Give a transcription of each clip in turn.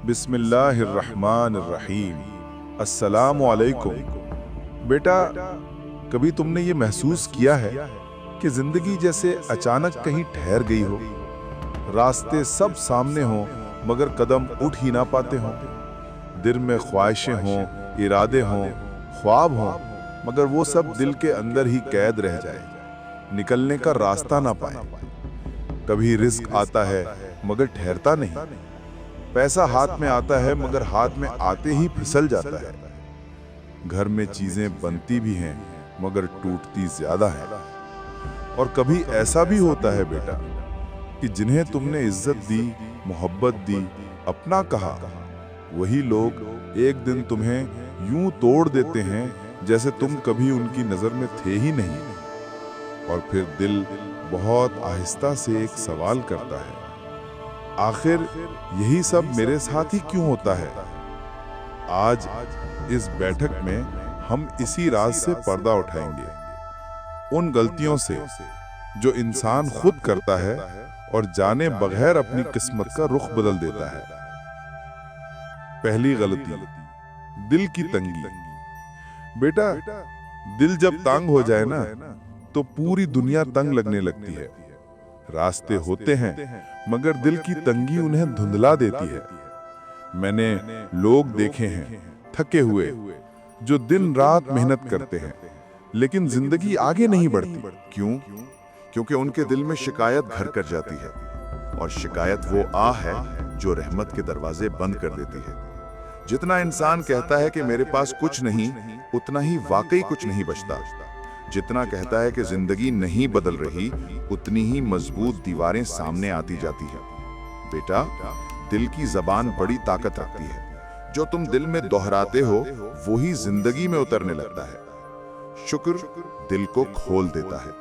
बिस्मिल्लाहिर्रहमानिर्रहीम। अस्सलाम वालेकुम। बेटा, कभी तुमने ये महसूस किया है कि जिंदगी जैसे अचानक कहीं ठहर गई हो? रास्ते सब सामने हों मगर कदम उठ ही ना पाते हों। दिल में ख्वाहिशें हों, इरादे हों, ख्वाब हों, मगर वो सब दिल के अंदर ही कैद रह जाए, निकलने का रास्ता ना पाए। कभी रिस्क आता है मगर ठहरता नहीं। पैसा हाथ में आता है मगर हाथ में आते ही फिसल जाता है। घर में चीजें बनती भी हैं मगर टूटती ज्यादा है। और कभी ऐसा भी होता है बेटा कि जिन्हें तुमने इज्जत दी, मोहब्बत दी, अपना कहा, वही लोग एक दिन तुम्हें यूं तोड़ देते हैं जैसे तुम कभी उनकी नजर में थे ही नहीं। और फिर दिल बहुत आहिस्ता से एक सवाल करता है, आखिर यही सब मेरे साथ ही क्यों होता है? आज इस बैठक में हम इसी राज से पर्दा उठाएंगे, उन गलतियों से जो इंसान खुद करता है और जाने बगैर अपनी किस्मत का रुख बदल देता है। पहली गलती, दिल की तंगी। बेटा, दिल जब तंग हो जाए ना तो पूरी दुनिया तंग लगने लगती है। रास्ते होते हैं मगर दिल की तंगी उन्हें धुंधला देती है। मैंने लोग देखे हैं थके हुए जो दिन रात मेहनत करते हैं लेकिन जिंदगी आगे नहीं बढ़ती। क्यों? क्योंकि उनके दिल में शिकायत घर कर जाती है, और शिकायत वो आह है जो रहमत के दरवाजे बंद कर देती है। जितना इंसान कहता है कि मेरे पास कुछ नहीं, उतना ही वाकई कुछ नहीं बचता। जितना कहता है कि जिंदगी नहीं बदल रही, उतनी ही मजबूत दीवारें सामने आती जाती है। बेटा, दिल की जबान बड़ी ताकत रखती है। जो तुम दिल में दोहराते हो वही जिंदगी में उतरने लगता है। शुक्र दिल को खोल देता है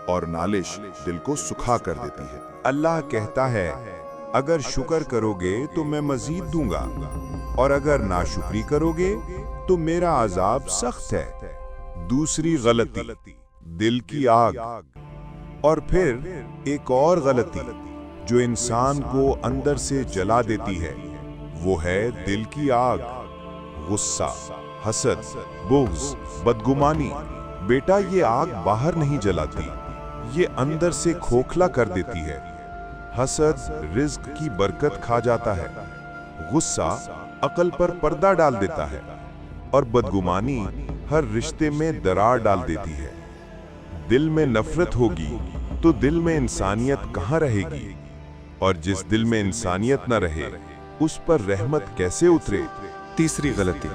और नालिश दिल को सुखा कर देती है। अल्लाह कहता है, अगर शुक्र करोगे तो मैं मजीद दूंगा, और अगर नाशुक्री करोगे तो मेरा अजाब सख्त है। दूसरी गलती, दिल की आग। और फिर एक और गलती जो इंसान को अंदर से जला देती है, वो है दिल की आग। गुस्सा, हसद, बुग़्ज़, बदगुमानी। बेटा, ये आग बाहर नहीं जलाती, ये अंदर से खोखला कर देती है। हसद रिज्क की बरकत खा जाता है, गुस्सा अकल पर पर्दा डाल देता है, और बदगुमानी हर रिश्ते में दरार डाल देती है। दिल में नफरत होगी तो दिल में इंसानियत कहाँ रहेगी? और जिस दिल में इंसानियत न रहे, उस पर रहमत कैसे उतरे? तीसरी गलती,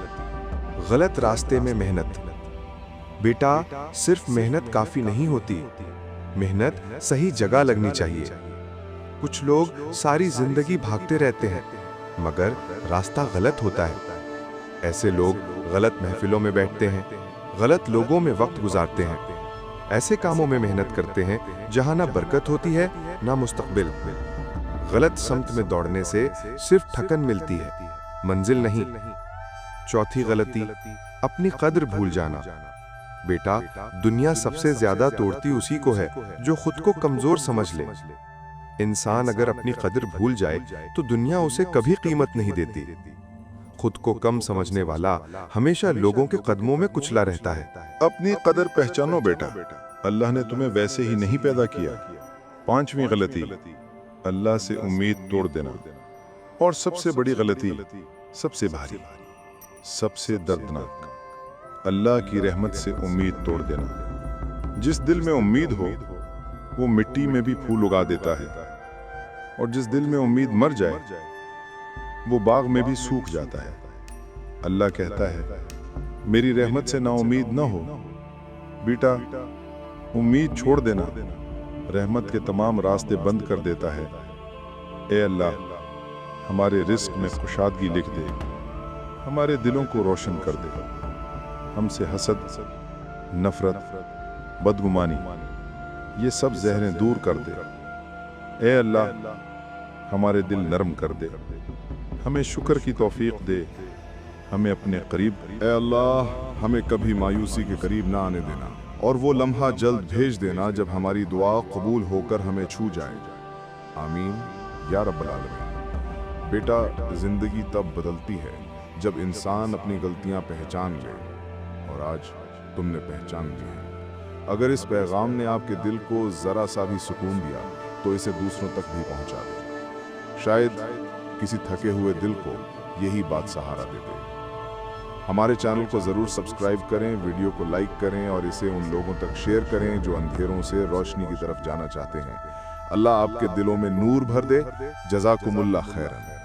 गलत रास्ते में मेहनत। बेटा, सिर्फ मेहनत काफी नहीं होती, मेहनत सही जगह लगनी चाहिए। कुछ लोग सारी जिंदगी भागते रहते हैं मगर रास्ता गलत होता है। ऐसे लोग गलत महफिलों में बैठते हैं, गलत लोगों में वक्त गुजारते हैं, ऐसे कामों में मेहनत करते हैं जहां ना बरकत होती है ना मुस्तकबिल। गलत समत में दौड़ने से सिर्फ थकन मिलती है, मंजिल नहीं। चौथी गलती, अपनी कद्र भूल जाना। बेटा, दुनिया सबसे ज्यादा तोड़ती उसी को है जो खुद को कमजोर समझ ले। इंसान अगर अपनी कद्र भूल जाए तो दुनिया उसे कभी कीमत नहीं देती। खुद को कम समझने वाला हमेशा लोगों के कदमों में कुचला रहता है। अपनी कदर पहचानो बेटा, अल्लाह ने तुम्हें वैसे ही नहीं पैदा किया। पांचवी गलती, अल्लाह से उम्मीद तोड़ देना। और सबसे बड़ी गलती, सबसे भारी, सबसे दर्दनाक, अल्लाह की रहमत से उम्मीद तोड़ देना। जिस दिल में उम्मीद हो वो मिट्टी में भी फूल उगा देता है, और जिस दिल में उम्मीद मर जाए वो बाग में भी सूख जाता है। अल्लाह कहता है, मेरी रहमत से नाउम्मीद न हो। बेटा, उम्मीद छोड़ देना रहमत के तमाम रास्ते बंद कर देता है। ए अल्लाह, हमारे रिस्क में खुशादगी लिख दे, हमारे दिलों को रोशन कर दे। हमसे हसद, नफरत, बदगुमानी, ये सब जहरें दूर कर दे। ए अल्लाह, हमारे दिल नरम कर दे, हमें शुक्र की तौफीक दे, हमें अपने करीब। ए अल्लाह, हमें कभी मायूसी के करीब ना आने देना, और वो लम्हा जल्द भेज देना जब हमारी दुआ कबूल होकर हमें छू जाए। आमीन या रब्बल आलमीन। बेटा, जिंदगी तब बदलती है जब इंसान अपनी गलतियां पहचान ले, और आज तुमने पहचान ली है। अगर इस पैगाम ने आपके दिल को जरा सा भी सुकून दिया तो इसे दूसरों तक भी पहुंचा दे। शायद किसी थके हुए दिल को यही बात सहारा दे दे। हमारे चैनल को जरूर सब्सक्राइब करें, वीडियो को लाइक करें और इसे उन लोगों तक शेयर करें जो अंधेरों से रोशनी की तरफ जाना चाहते हैं। अल्लाह आपके दिलों में नूर भर दे। जज़ाकुमुल्लाह खैरन।